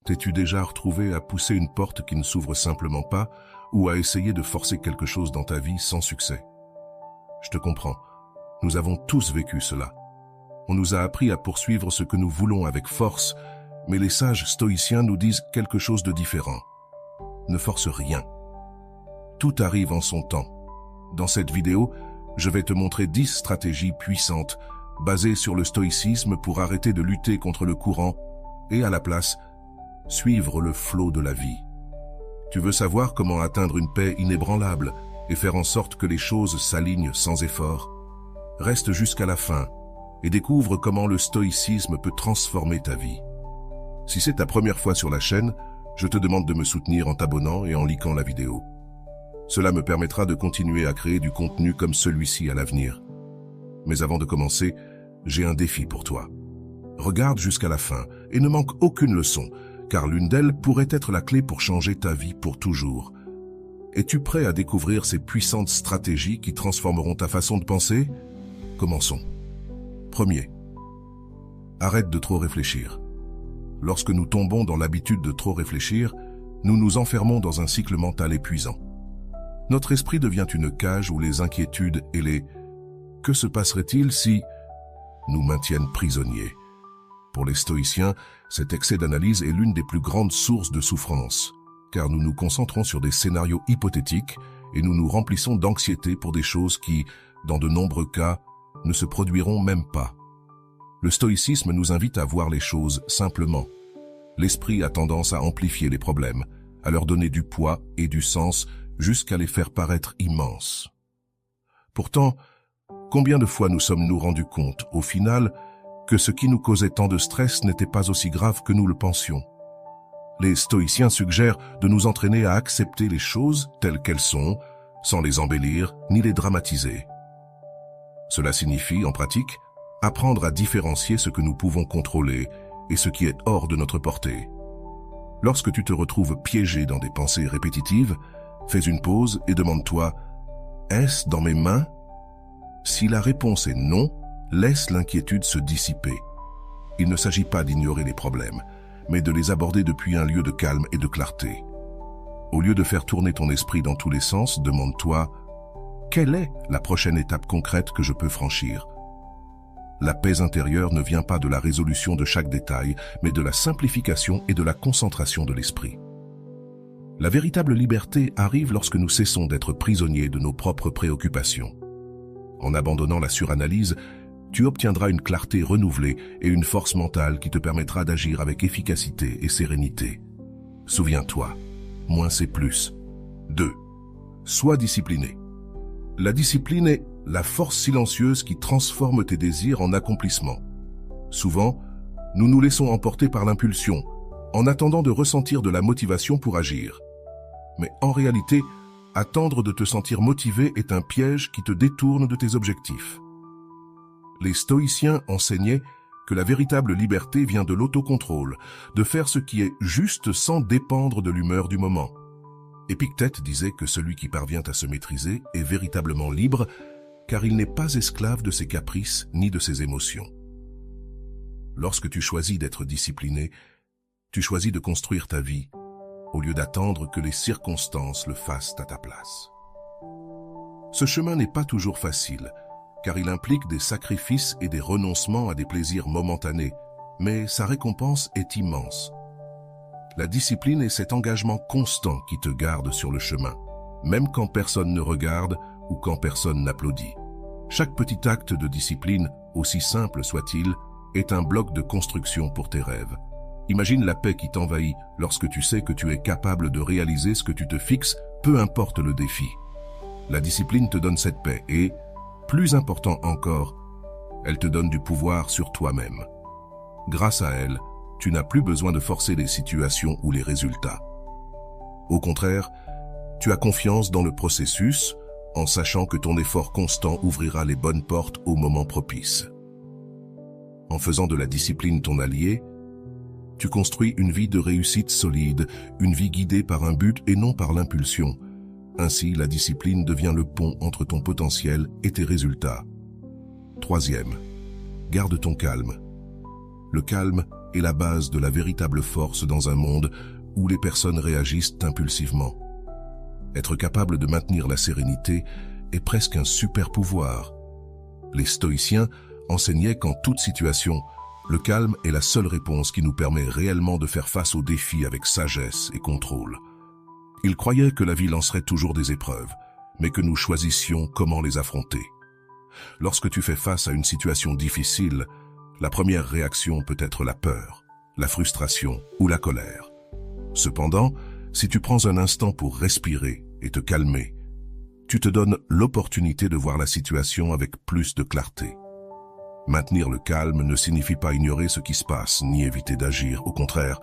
T'es-tu déjà retrouvé à pousser une porte qui ne s'ouvre simplement pas ou à essayer de forcer quelque chose dans ta vie sans succès? Je te comprends. Nous avons tous vécu cela. On nous a appris à poursuivre ce que nous voulons avec force, mais les sages stoïciens nous disent quelque chose de différent. Ne force rien. Tout arrive en son temps. Dans cette vidéo, je vais te montrer 10 stratégies puissantes basées sur le stoïcisme pour arrêter de lutter contre le courant et à la place, suivre le flot de la vie. Tu veux savoir comment atteindre une paix inébranlable et faire en sorte que les choses s'alignent sans effort? Reste jusqu'à la fin et découvre comment le stoïcisme peut transformer ta vie. Si c'est ta première fois sur la chaîne, je te demande de me soutenir en t'abonnant et en likant la vidéo. Cela me permettra de continuer à créer du contenu comme celui-ci à l'avenir. Mais avant de commencer, j'ai un défi pour toi. Regarde jusqu'à la fin et ne manque aucune leçon, car l'une d'elles pourrait être la clé pour changer ta vie pour toujours. Es-tu prêt à découvrir ces puissantes stratégies qui transformeront ta façon de penser? Commençons. Premier, arrête de trop réfléchir. Lorsque nous tombons dans l'habitude de trop réfléchir, nous nous enfermons dans un cycle mental épuisant. Notre esprit devient une cage où les inquiétudes et les « que se passerait-il si » nous maintiennent prisonniers. Pour les stoïciens, cet excès d'analyse est l'une des plus grandes sources de souffrance, car nous nous concentrons sur des scénarios hypothétiques et nous nous remplissons d'anxiété pour des choses qui, dans de nombreux cas, ne se produiront même pas. Le stoïcisme nous invite à voir les choses simplement. L'esprit a tendance à amplifier les problèmes, à leur donner du poids et du sens jusqu'à les faire paraître immenses. Pourtant, combien de fois nous sommes-nous rendus compte, au final, que ce qui nous causait tant de stress n'était pas aussi grave que nous le pensions? Les stoïciens suggèrent de nous entraîner à accepter les choses telles qu'elles sont, sans les embellir ni les dramatiser. Cela signifie, en pratique, apprendre à différencier ce que nous pouvons contrôler et ce qui est hors de notre portée. Lorsque tu te retrouves piégé dans des pensées répétitives, fais une pause et demande-toi « Est-ce dans mes mains ?» Si la réponse est non, laisse l'inquiétude se dissiper. Il ne s'agit pas d'ignorer les problèmes, mais de les aborder depuis un lieu de calme et de clarté. Au lieu de faire tourner ton esprit dans tous les sens, demande-toi « Quelle est la prochaine étape concrète que je peux franchir ?» La paix intérieure ne vient pas de la résolution de chaque détail, mais de la simplification et de la concentration de l'esprit. La véritable liberté arrive lorsque nous cessons d'être prisonniers de nos propres préoccupations. En abandonnant la suranalyse, tu obtiendras une clarté renouvelée et une force mentale qui te permettra d'agir avec efficacité et sérénité. Souviens-toi, moins c'est plus. 2. Sois discipliné. La discipline est la force silencieuse qui transforme tes désirs en accomplissements. Souvent, nous nous laissons emporter par l'impulsion, en attendant de ressentir de la motivation pour agir. Mais en réalité, attendre de te sentir motivé est un piège qui te détourne de tes objectifs. Les stoïciens enseignaient que la véritable liberté vient de l'autocontrôle, de faire ce qui est juste sans dépendre de l'humeur du moment. Épictète disait que celui qui parvient à se maîtriser est véritablement libre, car il n'est pas esclave de ses caprices ni de ses émotions. Lorsque tu choisis d'être discipliné, tu choisis de construire ta vie, au lieu d'attendre que les circonstances le fassent à ta place. Ce chemin n'est pas toujours facile, car il implique des sacrifices et des renoncements à des plaisirs momentanés, mais sa récompense est immense. La discipline est cet engagement constant qui te garde sur le chemin, même quand personne ne regarde ou quand personne n'applaudit. Chaque petit acte de discipline, aussi simple soit-il, est un bloc de construction pour tes rêves. Imagine la paix qui t'envahit lorsque tu sais que tu es capable de réaliser ce que tu te fixes, peu importe le défi. La discipline te donne cette paix et, plus important encore, elle te donne du pouvoir sur toi-même. Grâce à elle, tu n'as plus besoin de forcer les situations ou les résultats. Au contraire, tu as confiance dans le processus en sachant que ton effort constant ouvrira les bonnes portes au moment propice. En faisant de la discipline ton allié, tu construis une vie de réussite solide, une vie guidée par un but et non par l'impulsion. Ainsi, la discipline devient le pont entre ton potentiel et tes résultats. 3e, garde ton calme. Le calme est la base de la véritable force dans un monde où les personnes réagissent impulsivement. Être capable de maintenir la sérénité est presque un super pouvoir. Les stoïciens enseignaient qu'en toute situation, le calme est la seule réponse qui nous permet réellement de faire face aux défis avec sagesse et contrôle. Ils croyaient que la vie lancerait toujours des épreuves, mais que nous choisissions comment les affronter. Lorsque tu fais face à une situation difficile, la première réaction peut être la peur, la frustration ou la colère. Cependant, si tu prends un instant pour respirer et te calmer, tu te donnes l'opportunité de voir la situation avec plus de clarté. Maintenir le calme ne signifie pas ignorer ce qui se passe, ni éviter d'agir. Au contraire,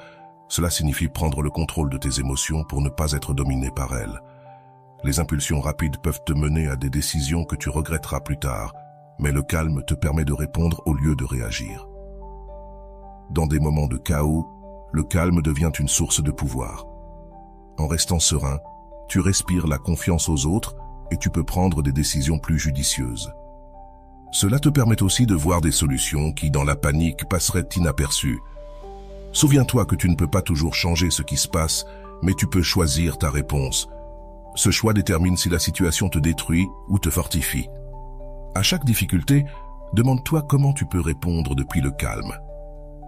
cela signifie prendre le contrôle de tes émotions pour ne pas être dominé par elles. Les impulsions rapides peuvent te mener à des décisions que tu regretteras plus tard, mais le calme te permet de répondre au lieu de réagir. Dans des moments de chaos, le calme devient une source de pouvoir. En restant serein, tu respires la confiance aux autres et tu peux prendre des décisions plus judicieuses. Cela te permet aussi de voir des solutions qui, dans la panique, passeraient inaperçues. Souviens-toi que tu ne peux pas toujours changer ce qui se passe, mais tu peux choisir ta réponse. Ce choix détermine si la situation te détruit ou te fortifie. À chaque difficulté, demande-toi comment tu peux répondre depuis le calme.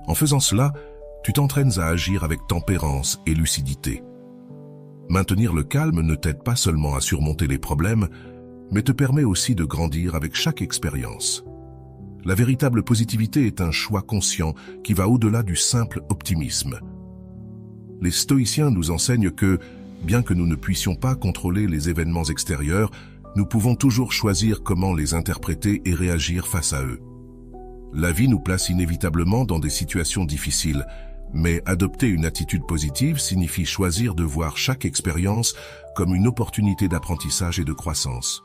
En faisant cela, tu t'entraînes à agir avec tempérance et lucidité. Maintenir le calme ne t'aide pas seulement à surmonter les problèmes, mais te permet aussi de grandir avec chaque expérience. La véritable positivité est un choix conscient qui va au-delà du simple optimisme. Les stoïciens nous enseignent que, bien que nous ne puissions pas contrôler les événements extérieurs, nous pouvons toujours choisir comment les interpréter et réagir face à eux. La vie nous place inévitablement dans des situations difficiles, mais adopter une attitude positive signifie choisir de voir chaque expérience comme une opportunité d'apprentissage et de croissance.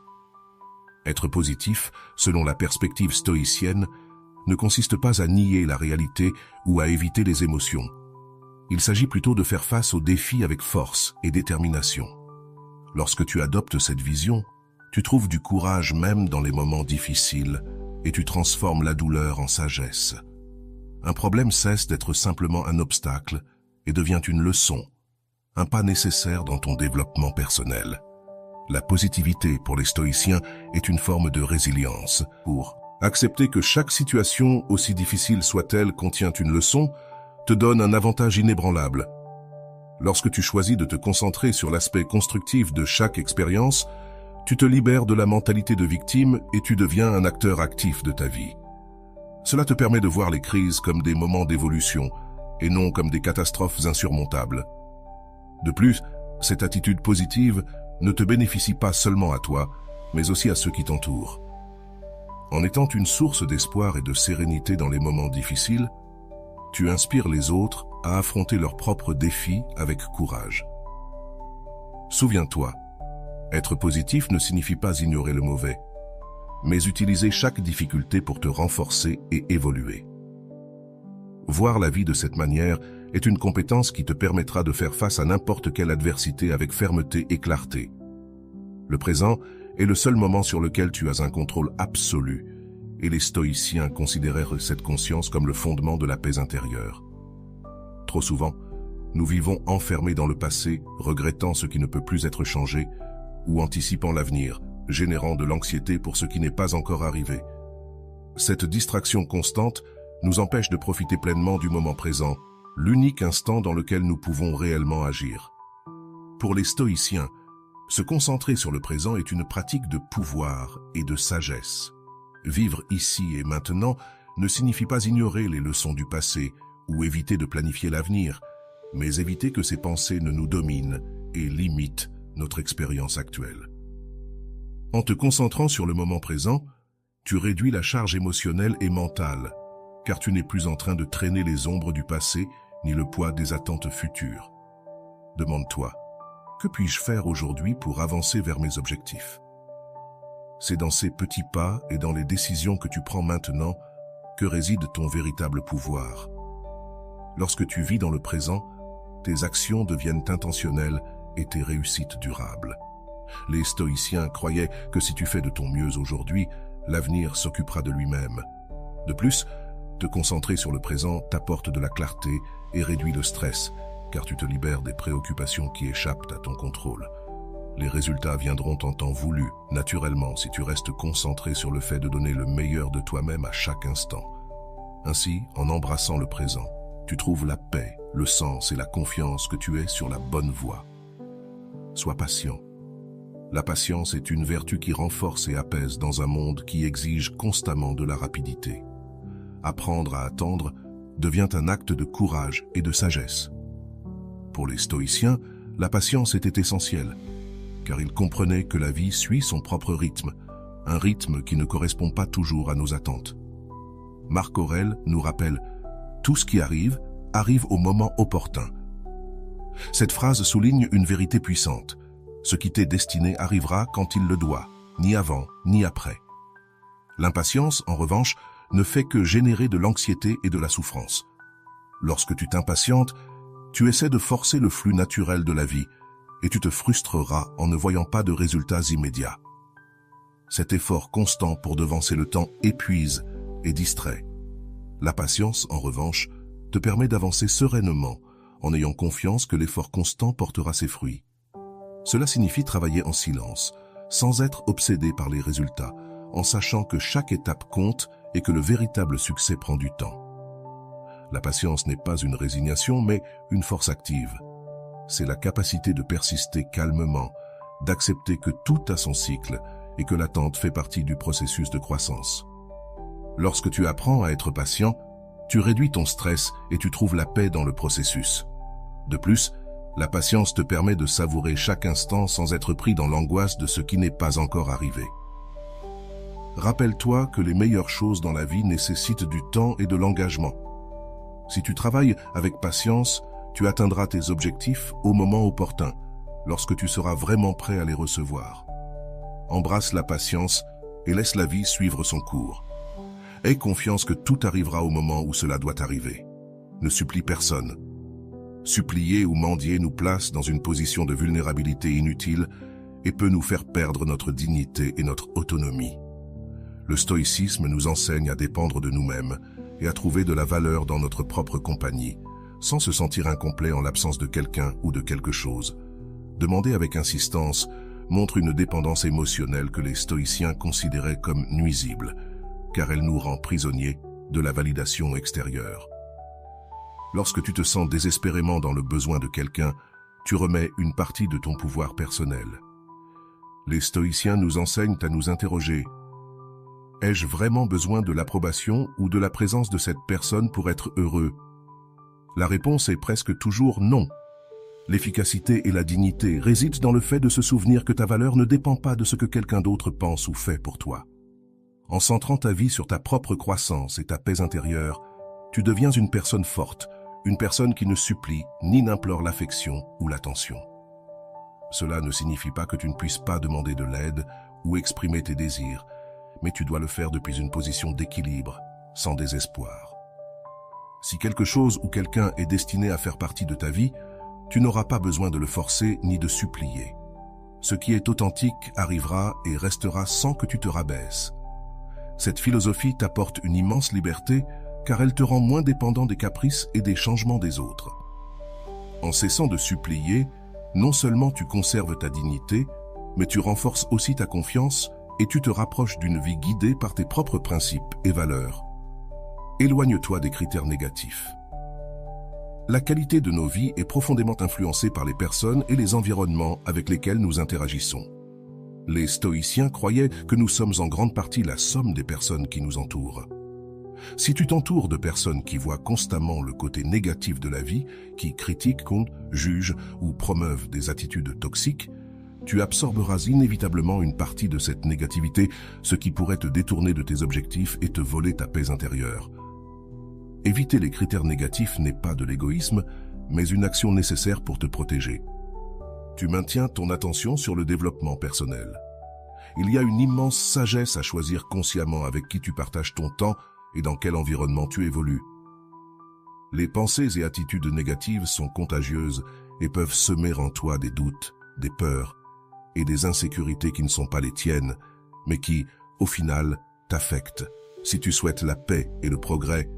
Être positif, selon la perspective stoïcienne, ne consiste pas à nier la réalité ou à éviter les émotions. Il s'agit plutôt de faire face aux défis avec force et détermination. Lorsque tu adoptes cette vision, tu trouves du courage même dans les moments difficiles et tu transformes la douleur en sagesse. Un problème cesse d'être simplement un obstacle et devient une leçon, un pas nécessaire dans ton développement personnel. La positivité pour les stoïciens est une forme de résilience. Pour accepter que chaque situation, aussi difficile soit-elle, contient une leçon, te donne un avantage inébranlable. Lorsque tu choisis de te concentrer sur l'aspect constructif de chaque expérience, tu te libères de la mentalité de victime et tu deviens un acteur actif de ta vie. Cela te permet de voir les crises comme des moments d'évolution et non comme des catastrophes insurmontables. De plus, cette attitude positive ne te bénéficie pas seulement à toi, mais aussi à ceux qui t'entourent. En étant une source d'espoir et de sérénité dans les moments difficiles, tu inspires les autres à affronter leurs propres défis avec courage. Souviens-toi, être positif ne signifie pas ignorer le mauvais, mais utiliser chaque difficulté pour te renforcer et évoluer. Voir la vie de cette manière est une compétence qui te permettra de faire face à n'importe quelle adversité avec fermeté et clarté. Le présent est le seul moment sur lequel tu as un contrôle absolu, et les stoïciens considérèrent cette conscience comme le fondement de la paix intérieure. Trop souvent, nous vivons enfermés dans le passé, regrettant ce qui ne peut plus être changé, ou anticipant l'avenir, générant de l'anxiété pour ce qui n'est pas encore arrivé. Cette distraction constante nous empêche de profiter pleinement du moment présent, l'unique instant dans lequel nous pouvons réellement agir. Pour les stoïciens, se concentrer sur le présent est une pratique de pouvoir et de sagesse. Vivre ici et maintenant ne signifie pas ignorer les leçons du passé ou éviter de planifier l'avenir, mais éviter que ces pensées ne nous dominent et limitent notre expérience actuelle. En te concentrant sur le moment présent, tu réduis la charge émotionnelle et mentale, car tu n'es plus en train de traîner les ombres du passé ni le poids des attentes futures. Demande-toi, que puis-je faire aujourd'hui pour avancer vers mes objectifs ? C'est dans ces petits pas et dans les décisions que tu prends maintenant que réside ton véritable pouvoir. Lorsque tu vis dans le présent, tes actions deviennent intentionnelles et tes réussites durables. Les stoïciens croyaient que si tu fais de ton mieux aujourd'hui, l'avenir s'occupera de lui-même. De plus, Te concentrer sur le présent t'apporte de la clarté et réduit le stress, car tu te libères des préoccupations qui échappent à ton contrôle. Les résultats viendront en temps voulu, naturellement, si tu restes concentré sur le fait de donner le meilleur de toi-même à chaque instant. Ainsi, en embrassant le présent, tu trouves la paix, le sens et la confiance que tu es sur la bonne voie. Sois patient. La patience est une vertu qui renforce et apaise dans un monde qui exige constamment de la rapidité. Apprendre à attendre devient un acte de courage et de sagesse. Pour les stoïciens, la patience était essentielle, car ils comprenaient que la vie suit son propre rythme, un rythme qui ne correspond pas toujours à nos attentes. Marc Aurèle nous rappelle « Tout ce qui arrive, arrive au moment opportun ». Cette phrase souligne une vérité puissante. Ce qui t'est destiné arrivera quand il le doit, ni avant, ni après. L'impatience, en revanche, ne fait que générer de l'anxiété et de la souffrance. Lorsque tu t'impatientes, tu essaies de forcer le flux naturel de la vie et tu te frustreras en ne voyant pas de résultats immédiats. Cet effort constant pour devancer le temps épuise et distrait. La patience, en revanche, te permet d'avancer sereinement en ayant confiance que l'effort constant portera ses fruits. Cela signifie travailler en silence, sans être obsédé par les résultats, en sachant que chaque étape compte et que le véritable succès prend du temps. La patience n'est pas une résignation, mais une force active. C'est la capacité de persister calmement, d'accepter que tout a son cycle et que l'attente fait partie du processus de croissance. Lorsque tu apprends à être patient, tu réduis ton stress et tu trouves la paix dans le processus. De plus, la patience te permet de savourer chaque instant sans être pris dans l'angoisse de ce qui n'est pas encore arrivé. Rappelle-toi que les meilleures choses dans la vie nécessitent du temps et de l'engagement. Si tu travailles avec patience, tu atteindras tes objectifs au moment opportun, lorsque tu seras vraiment prêt à les recevoir. Embrasse la patience et laisse la vie suivre son cours. Aie confiance que tout arrivera au moment où cela doit arriver. Ne supplie personne. Supplier ou mendier nous place dans une position de vulnérabilité inutile et peut nous faire perdre notre dignité et notre autonomie. Le stoïcisme nous enseigne à dépendre de nous-mêmes et à trouver de la valeur dans notre propre compagnie, sans se sentir incomplet en l'absence de quelqu'un ou de quelque chose. Demander avec insistance montre une dépendance émotionnelle que les stoïciens considéraient comme nuisible, car elle nous rend prisonniers de la validation extérieure. Lorsque tu te sens désespérément dans le besoin de quelqu'un, tu remets une partie de ton pouvoir personnel. Les stoïciens nous enseignent à nous interroger. Ai-je vraiment besoin de l'approbation ou de la présence de cette personne pour être heureux? La réponse est presque toujours non. L'efficacité et la dignité résident dans le fait de se souvenir que ta valeur ne dépend pas de ce que quelqu'un d'autre pense ou fait pour toi. En centrant ta vie sur ta propre croissance et ta paix intérieure, tu deviens une personne forte, une personne qui ne supplie ni n'implore l'affection ou l'attention. Cela ne signifie pas que tu ne puisses pas demander de l'aide ou exprimer tes désirs, mais tu dois le faire depuis une position d'équilibre, sans désespoir. Si quelque chose ou quelqu'un est destiné à faire partie de ta vie, tu n'auras pas besoin de le forcer ni de supplier. Ce qui est authentique arrivera et restera sans que tu te rabaisses. Cette philosophie t'apporte une immense liberté car elle te rend moins dépendant des caprices et des changements des autres. En cessant de supplier, non seulement tu conserves ta dignité, mais tu renforces aussi ta confiance et tu te rapproches d'une vie guidée par tes propres principes et valeurs. Éloigne-toi des critères négatifs. La qualité de nos vies est profondément influencée par les personnes et les environnements avec lesquels nous interagissons. Les stoïciens croyaient que nous sommes en grande partie la somme des personnes qui nous entourent. Si tu t'entoures de personnes qui voient constamment le côté négatif de la vie, qui critiquent, jugent ou promeuvent des attitudes toxiques, tu absorberas inévitablement une partie de cette négativité, ce qui pourrait te détourner de tes objectifs et te voler ta paix intérieure. Éviter les critères négatifs n'est pas de l'égoïsme, mais une action nécessaire pour te protéger. Tu maintiens ton attention sur le développement personnel. Il y a une immense sagesse à choisir consciemment avec qui tu partages ton temps et dans quel environnement tu évolues. Les pensées et attitudes négatives sont contagieuses et peuvent semer en toi des doutes, des peurs et des insécurités qui ne sont pas les tiennes, mais qui, au final, t'affectent. Si tu souhaites la paix et le progrès,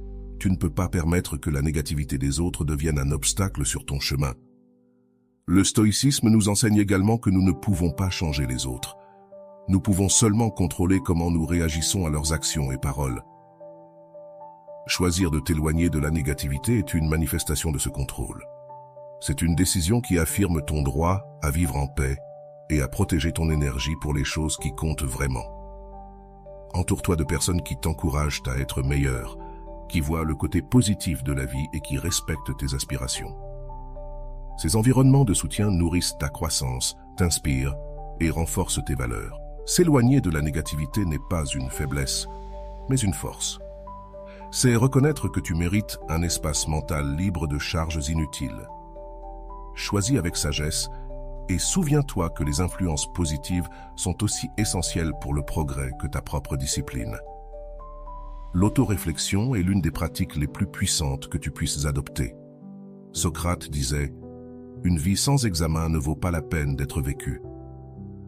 tu ne peux pas permettre que la négativité des autres devienne un obstacle sur ton chemin. Le stoïcisme nous enseigne également que nous ne pouvons pas changer les autres. Nous pouvons seulement contrôler comment nous réagissons à leurs actions et paroles. Choisir de t'éloigner de la négativité est une manifestation de ce contrôle. C'est une décision qui affirme ton droit à vivre en paix et à protéger ton énergie pour les choses qui comptent vraiment. Entoure-toi de personnes qui t'encouragent à être meilleur, qui voient le côté positif de la vie et qui respectent tes aspirations. Ces environnements de soutien nourrissent ta croissance, t'inspirent et renforcent tes valeurs. S'éloigner de la négativité n'est pas une faiblesse, mais une force. C'est reconnaître que tu mérites un espace mental libre de charges inutiles. Choisis avec sagesse et souviens-toi que les influences positives sont aussi essentielles pour le progrès que ta propre discipline. L'autoréflexion est l'une des pratiques les plus puissantes que tu puisses adopter. Socrate disait « Une vie sans examen ne vaut pas la peine d'être vécue ».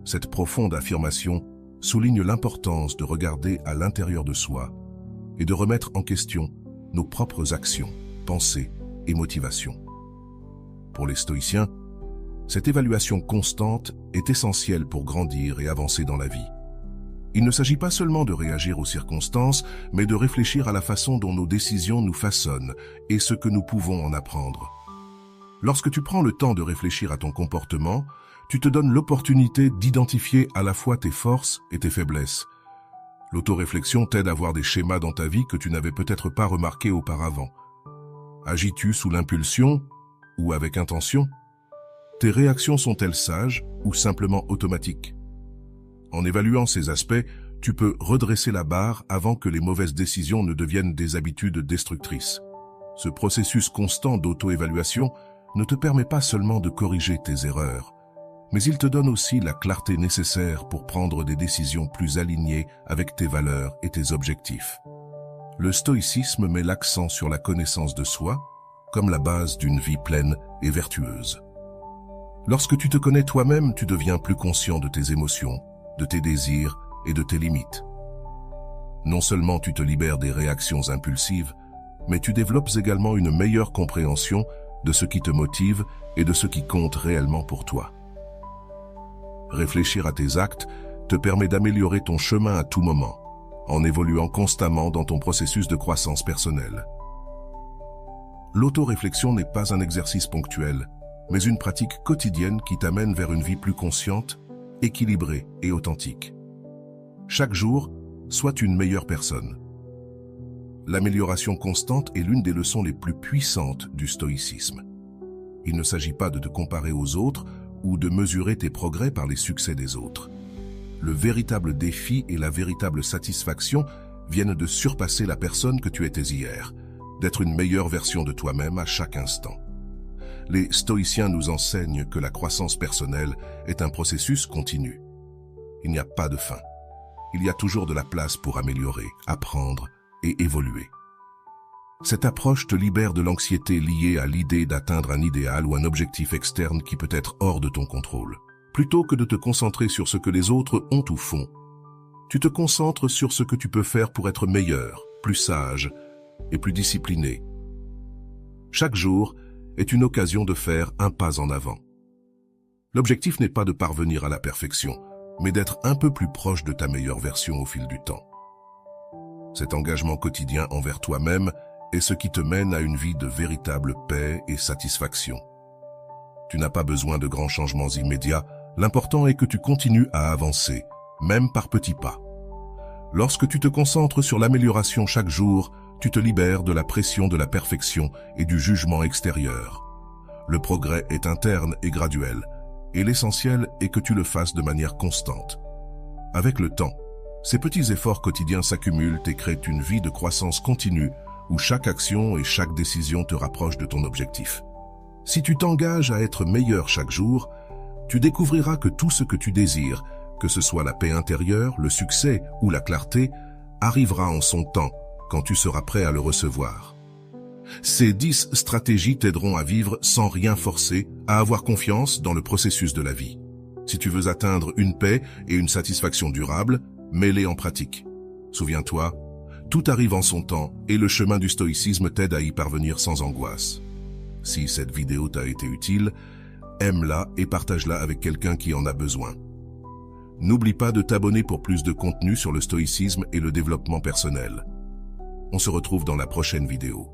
Cette profonde affirmation souligne l'importance de regarder à l'intérieur de soi et de remettre en question nos propres actions, pensées et motivations. Pour les stoïciens, cette évaluation constante est essentielle pour grandir et avancer dans la vie. Il ne s'agit pas seulement de réagir aux circonstances, mais de réfléchir à la façon dont nos décisions nous façonnent et ce que nous pouvons en apprendre. Lorsque tu prends le temps de réfléchir à ton comportement, tu te donnes l'opportunité d'identifier à la fois tes forces et tes faiblesses. L'autoréflexion t'aide à voir des schémas dans ta vie que tu n'avais peut-être pas remarqués auparavant. Agis-tu sous l'impulsion ou avec intention? Tes réactions sont-elles sages ou simplement automatiques? En évaluant ces aspects, tu peux redresser la barre avant que les mauvaises décisions ne deviennent des habitudes destructrices. Ce processus constant d'auto-évaluation ne te permet pas seulement de corriger tes erreurs, mais il te donne aussi la clarté nécessaire pour prendre des décisions plus alignées avec tes valeurs et tes objectifs. Le stoïcisme met l'accent sur la connaissance de soi comme la base d'une vie pleine et vertueuse. Lorsque tu te connais toi-même, tu deviens plus conscient de tes émotions, de tes désirs et de tes limites. Non seulement tu te libères des réactions impulsives, mais tu développes également une meilleure compréhension de ce qui te motive et de ce qui compte réellement pour toi. Réfléchir à tes actes te permet d'améliorer ton chemin à tout moment, en évoluant constamment dans ton processus de croissance personnelle. L'autoréflexion n'est pas un exercice ponctuel, mais une pratique quotidienne qui t'amène vers une vie plus consciente, équilibrée et authentique. Chaque jour, sois une meilleure personne. L'amélioration constante est l'une des leçons les plus puissantes du stoïcisme. Il ne s'agit pas de te comparer aux autres ou de mesurer tes progrès par les succès des autres. Le véritable défi et la véritable satisfaction viennent de surpasser la personne que tu étais hier, d'être une meilleure version de toi-même à chaque instant. Les stoïciens nous enseignent que la croissance personnelle est un processus continu. Il n'y a pas de fin. Il y a toujours de la place pour améliorer, apprendre et évoluer. Cette approche te libère de l'anxiété liée à l'idée d'atteindre un idéal ou un objectif externe qui peut être hors de ton contrôle. Plutôt que de te concentrer sur ce que les autres ont ou font, tu te concentres sur ce que tu peux faire pour être meilleur, plus sage et plus discipliné. Chaque jour est une occasion de faire un pas en avant. L'objectif n'est pas de parvenir à la perfection, mais d'être un peu plus proche de ta meilleure version au fil du temps. Cet engagement quotidien envers toi-même est ce qui te mène à une vie de véritable paix et satisfaction. Tu n'as pas besoin de grands changements immédiats, l'important est que tu continues à avancer, même par petits pas. Lorsque tu te concentres sur l'amélioration chaque jour, tu te libères de la pression de la perfection et du jugement extérieur. Le progrès est interne et graduel, et l'essentiel est que tu le fasses de manière constante. Avec le temps, ces petits efforts quotidiens s'accumulent et créent une vie de croissance continue où chaque action et chaque décision te rapprochent de ton objectif. Si tu t'engages à être meilleur chaque jour, tu découvriras que tout ce que tu désires, que ce soit la paix intérieure, le succès ou la clarté, arrivera en son temps quand tu seras prêt à le recevoir. Ces 10 stratégies t'aideront à vivre sans rien forcer, à avoir confiance dans le processus de la vie. Si tu veux atteindre une paix et une satisfaction durable, mets-les en pratique. Souviens-toi, Tout arrive en son temps et le chemin du stoïcisme t'aide à y parvenir sans angoisse. Si cette vidéo t'a été utile, aime-la et partage-la avec quelqu'un qui en a besoin. N'oublie pas de t'abonner pour plus de contenu sur le stoïcisme et le développement personnel. On se retrouve dans la prochaine vidéo.